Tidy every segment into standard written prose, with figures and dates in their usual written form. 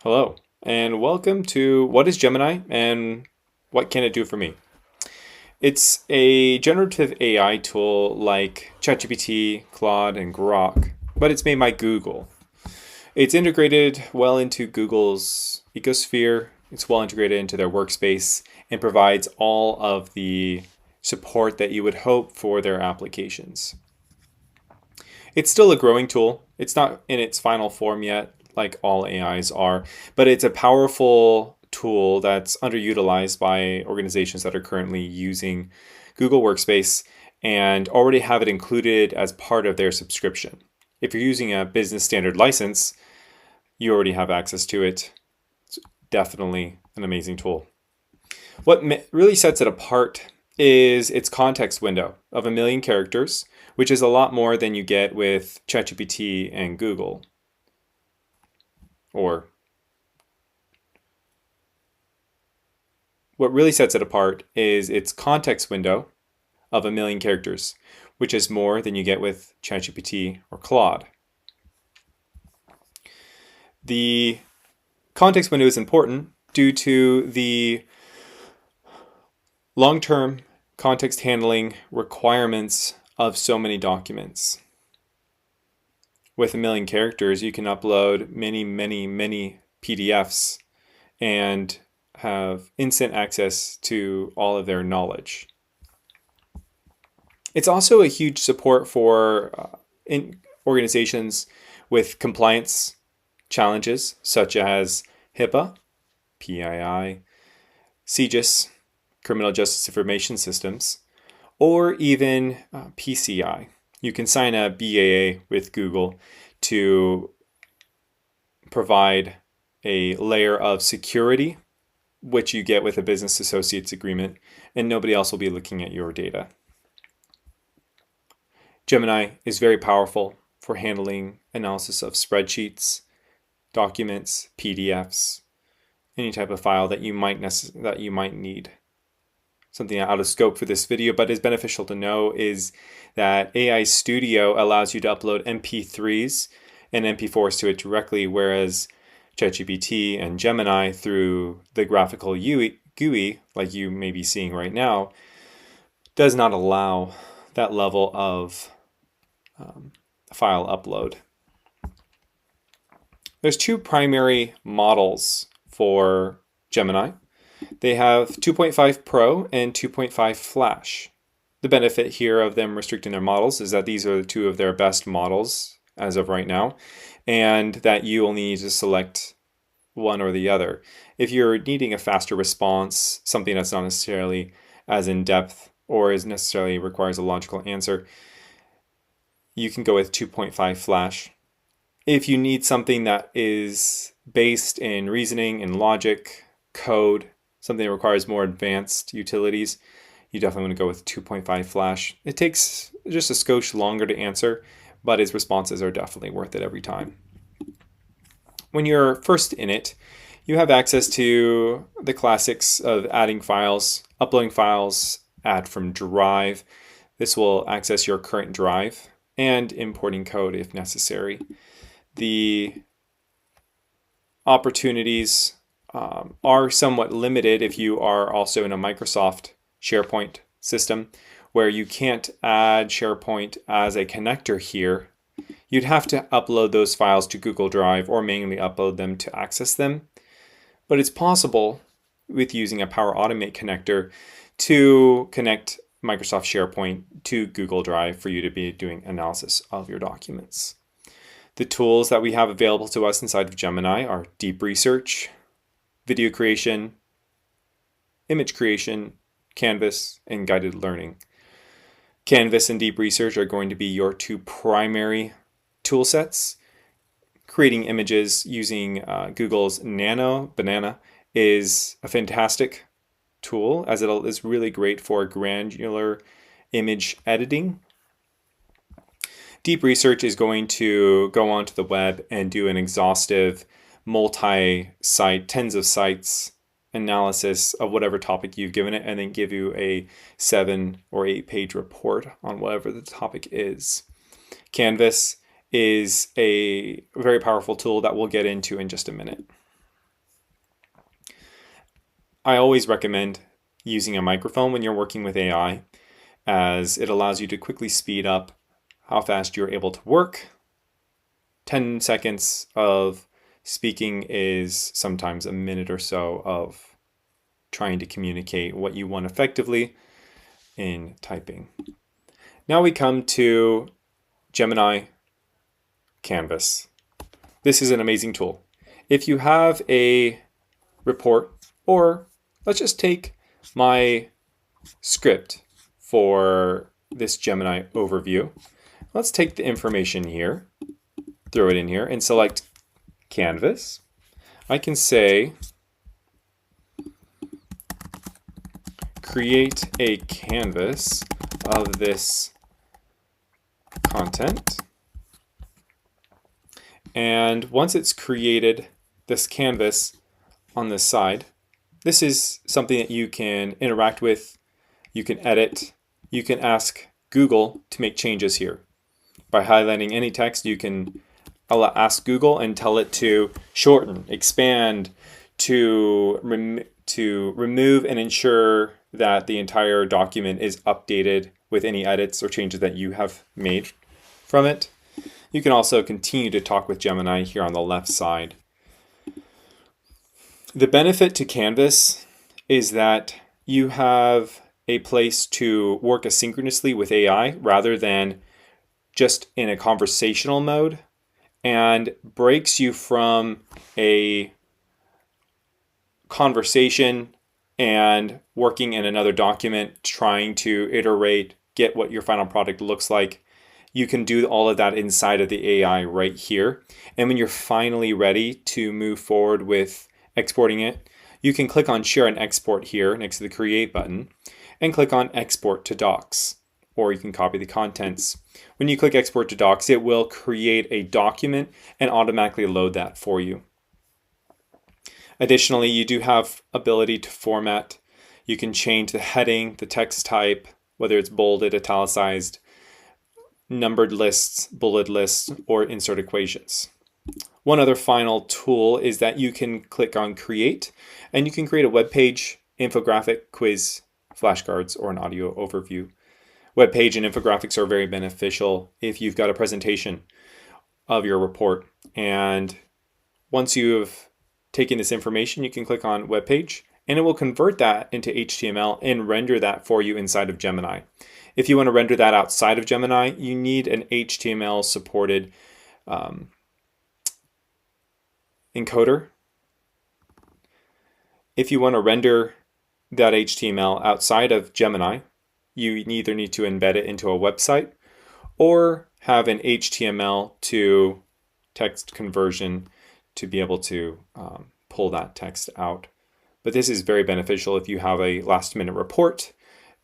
Hello, and welcome to What is Gemini and what can it do for me? It's a generative AI tool like ChatGPT, Claude, and Grok, but it's made by Google. It's integrated well into Google's ecosphere. It's well integrated into their workspace and provides all of the support that you would hope for their applications. It's still a growing tool. It's not in its final form yet, like all AIs are, but it's a powerful tool that's underutilized by organizations that are currently using Google Workspace and already have it included as part of their subscription. If you're using a business standard license, you already have access to it. It's definitely an amazing tool. What really sets it apart is its context window of 1 million characters, which is a lot more than you get with ChatGPT and Google. Or what really sets it apart is its context window of 1 million characters, which is more than you get with ChatGPT or Claude. The context window is important due to the long-term context handling requirements of so many documents. With 1 million characters, you can upload many PDFs and have instant access to all of their knowledge. It's also a huge support for organizations with compliance challenges such as HIPAA, PII, CJIS, Criminal Justice Information Systems, or even PCI. You can sign a BAA with Google to provide a layer of security, which you get with a business associates agreement, and nobody else will be looking at your data. Gemini is very powerful for handling analysis of spreadsheets, documents, PDFs, any type of file that you might need. Something out of scope for this video, but is beneficial to know is that AI Studio allows you to upload MP3s and MP4s to it directly, whereas ChatGPT and Gemini, through the graphical GUI, like you may be seeing right now, does not allow that level of file upload. There's two primary models for Gemini. They have 2.5 Pro and 2.5 Flash. The benefit here of them restricting their models is that these are two of their best models as of right now, and that you only need to select one or the other. If you're needing a faster response, something that's not necessarily as in-depth or is necessarily requires a logical answer, you can go with 2.5 Flash. If you need something that is based in reasoning and logic, code, something that requires more advanced utilities, you definitely want to go with 2.5 Flash. It takes just a skosh longer to answer, but its responses are definitely worth it every time. When you're first in it, you have access to the classics of adding files, uploading files, add from Drive. This will access your current drive and importing code if necessary. The opportunities are somewhat limited if you are also in a Microsoft SharePoint system, where you can't add SharePoint as a connector here. You'd have to upload those files to Google Drive or manually upload them to access them. But it's possible with using a Power Automate connector to connect Microsoft SharePoint to Google Drive for you to be doing analysis of your documents. The tools that we have available to us inside of Gemini are deep research, video creation, image creation, Canvas, and guided learning. Canvas and deep research are going to be your two primary tool sets. Creating images using Google's Banana is a fantastic tool, as it is really great for granular image editing. Deep research is going to go onto the web and do an exhaustive multi-site, tens of sites analysis of whatever topic you've given it, and then give you a 7 or 8 page report on whatever the topic is. Canvas is a very powerful tool that we'll get into in just a minute. I always recommend using a microphone when you're working with AI, as it allows you to quickly speed up how fast you're able to work. 10 seconds of speaking is sometimes a minute or so of trying to communicate what you want effectively in typing. Now we come to Gemini Canvas. This is an amazing tool. If you have a report, or let's just take my script for this Gemini overview. Let's take the information here, throw it in here, and select Canvas. I can say, create a canvas of this content. And once it's created this canvas on this side, this is something that you can interact with, you can edit, you can ask Google to make changes here. By highlighting any text, you can ask Google and tell it to shorten, expand, to remove and ensure that the entire document is updated with any edits or changes that you have made from it. You can also continue to talk with Gemini here on the left side. The benefit to Canvas is that you have a place to work asynchronously with AI rather than just in a conversational mode, and breaks you from a conversation and working in another document, trying to iterate, get what your final product looks like. You can do all of that inside of the AI right here. And when you're finally ready to move forward with exporting it, you can click on Share and Export here next to the Create button and click on Export to Docs, or you can copy the contents. When you click Export to Docs, it will create a document and automatically load that for you. Additionally, you do have ability to format. You can change the heading, the text type, whether it's bolded, italicized, numbered lists, bullet lists, or insert equations. One other final tool is that you can click on Create, and you can create a web page, infographic, quiz, flashcards, or an audio overview. Web page and infographics are very beneficial if you've got a presentation of your report. And once you've taken this information, you can click on web page, and it will convert that into HTML and render that for you inside of Gemini. If you want to render that outside of Gemini, you need an HTML supported encoder. If you want to render that HTML outside of Gemini, you either need to embed it into a website or have an HTML to text conversion to be able to pull that text out. But this is very beneficial if you have a last minute report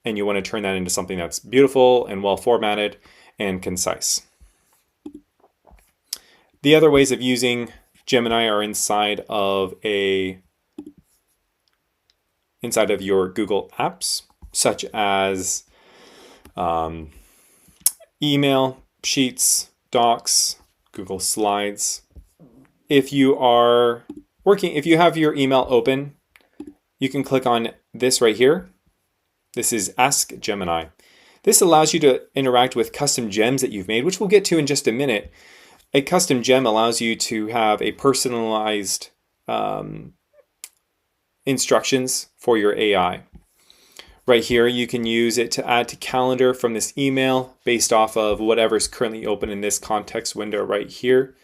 and you want to turn that into something that's beautiful and well formatted and concise. The other ways of using Gemini are inside of your Google Apps, such as email, sheets, docs, Google Slides. If you have your email open, you can click on this right here. This is Ask Gemini. This allows you to interact with custom gems that you've made, which we'll get to in just a minute. A custom gem allows you to have a personalized instructions for your AI. Right here, you can use it to add to calendar from this email based off of whatever's currently open in this context window right here,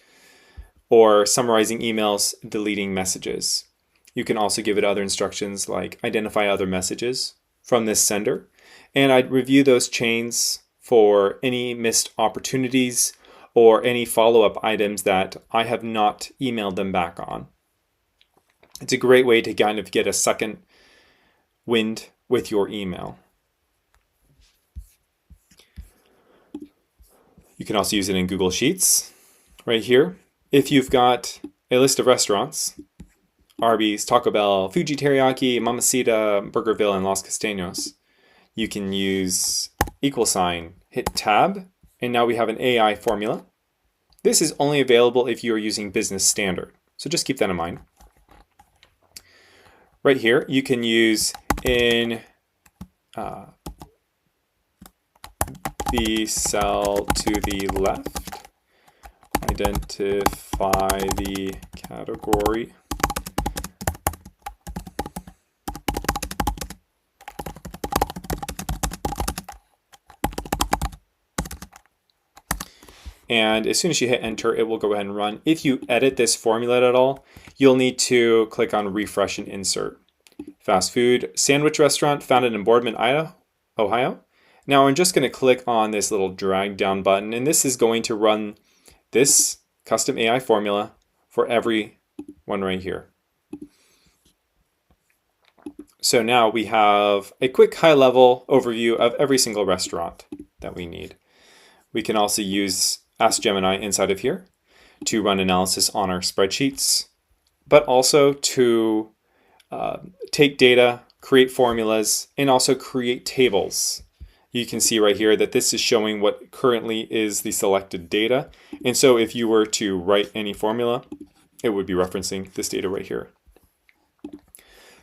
or summarizing emails, deleting messages. You can also give it other instructions like identify other messages from this sender, and I'd review those chains for any missed opportunities or any follow-up items that I have not emailed them back on. It's a great way to kind of get a second wind with your email. You can also use it in Google Sheets right here. If you've got a list of restaurants, Arby's, Taco Bell, Fuji Teriyaki, Mamacita, Burgerville, and Los Castaños, you can use =, hit tab, and now we have an AI formula. This is only available if you are using business standard, so just keep that in mind. right here, you can use in the cell to the left, identify the category. And as soon as you hit enter, it will go ahead and run. If you edit this formula at all, you'll need to click on refresh and insert. Fast food sandwich restaurant founded in Boardman, Ohio. Now I'm just going to click on this little drag down button, and this is going to run this custom AI formula for every one right here. So now we have a quick high-level overview of every single restaurant that we need. We can also use Ask Gemini inside of here to run analysis on our spreadsheets, but also to take data, create formulas, and also create tables. You can see right here that this is showing what currently is the selected data. And so if you were to write any formula, it would be referencing this data right here.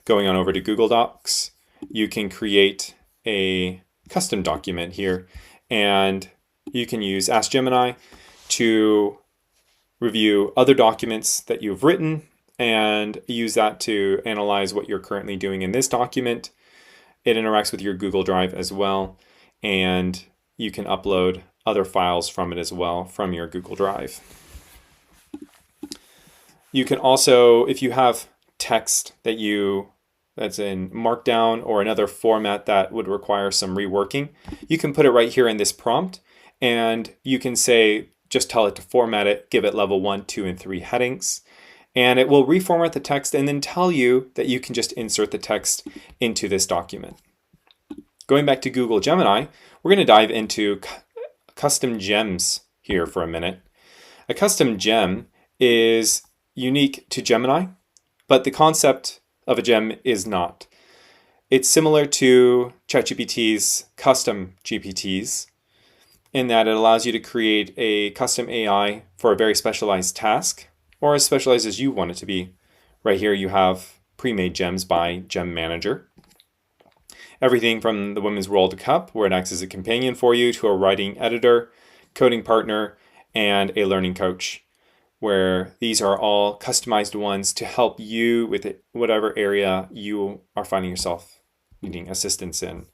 Going on over to Google Docs, you can create a custom document here, and you can use Ask Gemini to review other documents that you've written and use that to analyze what you're currently doing in this document. It interacts with your Google Drive as well, and you can upload other files from it as well from your Google Drive. You can also, if you have text that's in Markdown or another format that would require some reworking, you can put it right here in this prompt, and you can say, just tell it to format it, give it level 1, 2, and 3 headings, and it will reformat the text and then tell you that you can just insert the text into this document. Going back to Google Gemini, we're going to dive into custom gems here for a minute. A custom gem is unique to Gemini, but the concept of a gem is not. It's similar to ChatGPT's custom GPTs in that it allows you to create a custom AI for a very specialized task, or as specialized as you want it to be. Right here you have pre-made gems by Gem Manager. Everything from the Women's World Cup, where it acts as a companion for you, to a writing editor, coding partner, and a learning coach, where these are all customized ones to help you with whatever area you are finding yourself needing assistance in.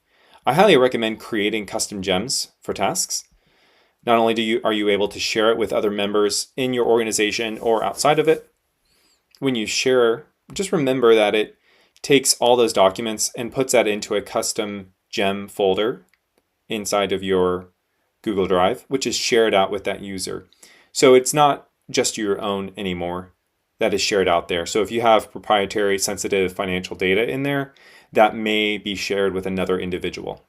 I highly recommend creating custom gems for tasks. Not only are you able to share it with other members in your organization or outside of it, when you share, just remember that it takes all those documents and puts that into a custom gem folder inside of your Google Drive, which is shared out with that user. So it's not just your own anymore that is shared out there. So if you have proprietary sensitive financial data in there, that may be shared with another individual.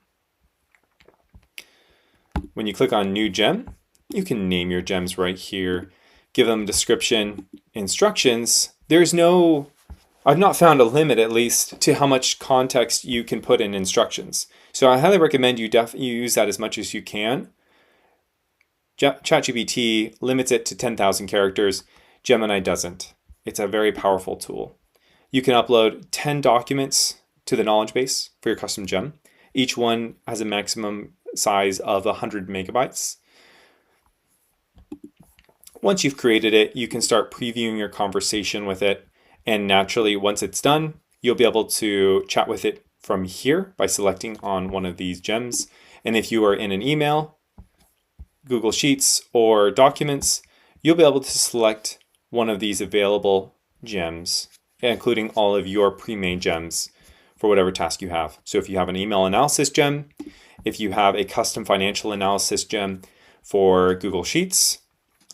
When you click on New Gem, you can name your gems right here, give them description, instructions. I've not found a limit, at least, to how much context you can put in instructions. So I highly recommend you use that as much as you can. ChatGPT limits it to 10,000 characters. Gemini doesn't. It's a very powerful tool. You can upload 10 documents to the knowledge base for your custom gem. Each one has a maximum size of 100 megabytes. Once you've created it, you can start previewing your conversation with it. And naturally, once it's done, you'll be able to chat with it from here by selecting on one of these gems. And if you are in an email, Google Sheets, or documents, you'll be able to select one of these available gems, including all of your pre-made gems for whatever task you have. So if you have an email analysis gem, if you have a custom financial analysis gem for Google Sheets,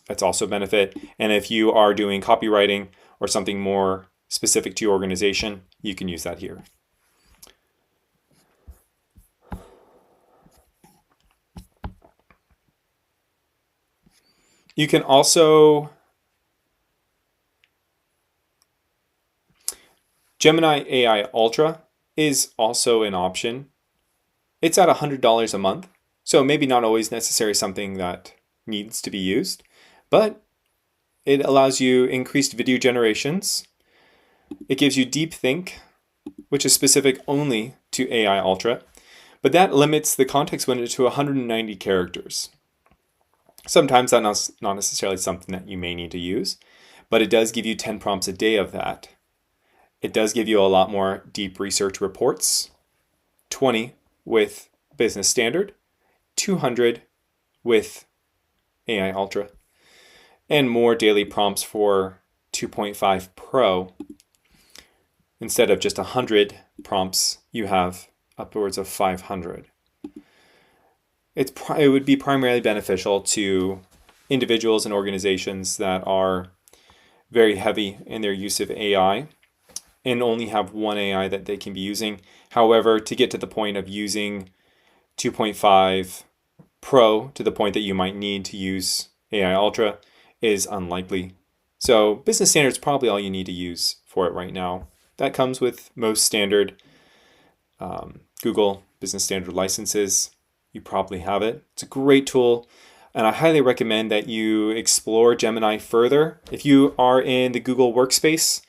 that's also a benefit. And if you are doing copywriting or something more specific to your organization, you can use that here. You can also Gemini AI Ultra is also an option. It's at $100 a month, so maybe not always necessarily something that needs to be used, but it allows you increased video generations. It gives you deep think which is specific only to AI Ultra, but that limits the context window to 190 characters. Sometimes that's not necessarily something that you may need to use, but it does give you 10 prompts a day of that. It does give you a lot more deep research reports, 20 with Business Standard, 200 with AI Ultra, and more daily prompts for 2.5 Pro. Instead of just 100 prompts, you have upwards of 500. It would be primarily beneficial to individuals and organizations that are very heavy in their use of AI and only have one AI that they can be using. However, to get to the point of using 2.5 Pro to the point that you might need to use AI Ultra is unlikely. So Business Standard is probably all you need to use for it right now. That comes with most standard Google Business Standard licenses. You probably have it. It's a great tool, and I highly recommend that you explore Gemini further. If you are in the Google Workspace,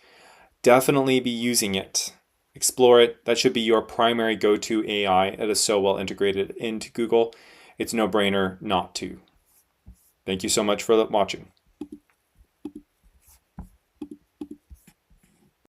definitely be using it. Explore it. That should be your primary go-to AI. It is so well integrated into Google. It's no brainer not to. Thank you so much for watching.